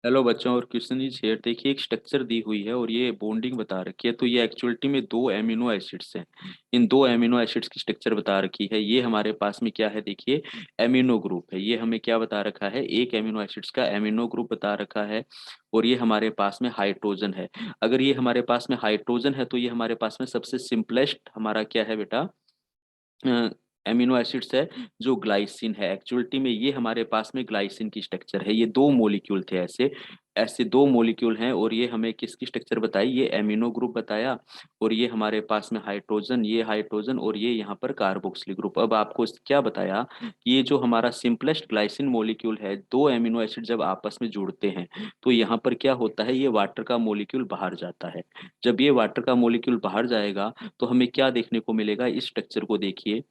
Hello बच्चों, और question is here. देखिए, एक स्ट्रक्चर दी हुई है और ये बॉन्डिंग बता रखी है। तो ये एक्चुअलिटी में दो एमिनो एसिड्स हैं। इन दो एमिनो एसिड्स की स्ट्रक्चर बता रखी है। ये हमारे पास में क्या है, देखिए, एमिनो ग्रुप है। ये हमें क्या बता रखा है, एक एमिनो एसिड्स का एमिनो ग्रुप बता रखा है। और ये हमारे पास में हाइड्रोजन है। अगर ये हमारे पास में हाइड्रोजन है तो ये हमारे पास में सबसे सिंपलेस्ट हमारा क्या है बेटा, एमिनो एसिड्स है, जो ग्लाइसिन है। एक्चुअलिटी में ये हमारे पास में ग्लाइसिन की स्ट्रक्चर है। ये दो मॉलिक्यूल थे, ऐसे ऐसे दो मॉलिक्यूल हैं। और ये हमें किसकी स्ट्रक्चर बताई, ये एमिनो ग्रुप बताया। और ये हमारे पास में हाइड्रोजन, ये हाइड्रोजन, और ये यहाँ पर कार्बोक्सिल ग्रुप। अब आपको क्या बताया कि ये जो हमारा सिंपलेस्ट ग्लाइसिन मॉलिक्यूल है, दो एमिनो एसिड जब आपस में जुड़ते हैं तो यहाँ पर क्या होता है, ये वाटर का मॉलिक्यूल बाहर जाता है। जब ये वाटर का मॉलिक्यूल बाहर जाएगा तो हमें क्या देखने को मिलेगा, इस स्ट्रक्चर को देखिए।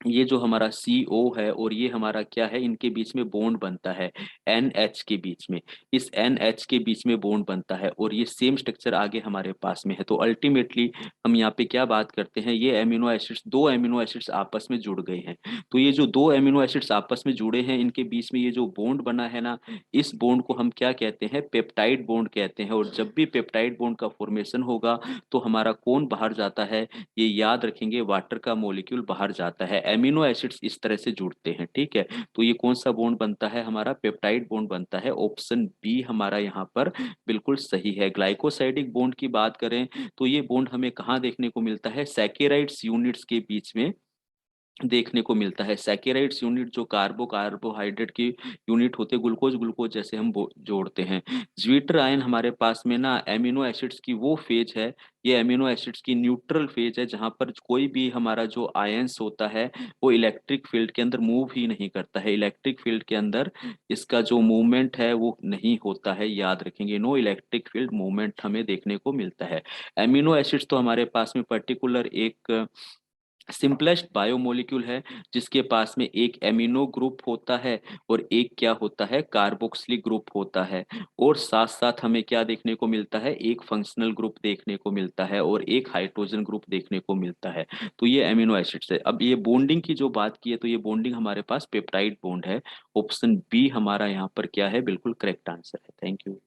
ये जो हमारा CO है और ये हमारा क्या है, इनके बीच में बॉन्ड बनता है NH के बीच में। इस NH के बीच में बॉन्ड बनता है और ये सेम स्ट्रक्चर आगे हमारे पास में है। तो अल्टीमेटली हम यहाँ पे क्या बात करते हैं, ये एमिनो एसिड्स, दो एमिनो एसिड्स आपस में जुड़ गए हैं। तो ये जो दो एमिनो एसिड्स आपस में जुड़े हैं, इनके बीच में ये जो बॉन्ड बना है ना, इस बॉन्ड को हम क्या कहते हैं, पेप्टाइड बॉन्ड कहते हैं। और जब भी पेप्टाइड बॉन्ड का फॉर्मेशन होगा तो हमारा कौन बाहर जाता है, ये याद रखेंगे, वाटर का मॉलिक्यूल बाहर जाता है। एमिनो एसिड्स इस तरह से जुड़ते हैं, ठीक है। तो ये कौन सा बॉन्ड बनता है, हमारा पेप्टाइड बॉन्ड बनता है। ऑप्शन बी हमारा यहाँ पर बिल्कुल सही है। ग्लाइकोसाइडिक बॉन्ड की बात करें तो ये बॉन्ड हमें कहाँ देखने को मिलता है, सैकेराइड्स यूनिट्स के बीच में देखने को मिलता है। सैकेराइड्स यूनिट जो कार्बोहाइड्रेट की यूनिट होते हैं, ग्लूकोज ग्लूकोज जैसे हम जोड़ते हैं। ज्विटर आयन हमारे पास में ना एमिनो एसिड्स की वो फेज है, ये एमिनो एसिड्स की न्यूट्रल फेज है, जहां पर कोई भी हमारा जो आयंस होता है वो इलेक्ट्रिक फील्ड के अंदर मूव ही नहीं करता है। इलेक्ट्रिक फील्ड के अंदर इसका जो मूवमेंट है वो नहीं होता है, याद रखेंगे, नो इलेक्ट्रिक फील्ड मूवमेंट हमें देखने को मिलता है। एमिनो एसिड्स तो हमारे पास में पर्टिकुलर एक सिंपलेस्ट बायोमोलिक्यूल है, जिसके पास में एक एमिनो ग्रुप होता है और एक क्या होता है, कार्बोक्सिलिक ग्रुप होता है। और साथ साथ हमें क्या देखने को मिलता है, एक फंक्शनल ग्रुप देखने को मिलता है और एक हाइड्रोजन ग्रुप देखने को मिलता है। तो ये एमिनो एसिड्स है। अब ये बॉन्डिंग की जो बात की है तो ये बॉन्डिंग हमारे पास पेप्टाइड बॉन्ड है। ऑप्शन बी हमारा यहाँ पर क्या है, बिल्कुल करेक्ट आंसर है। Thank you.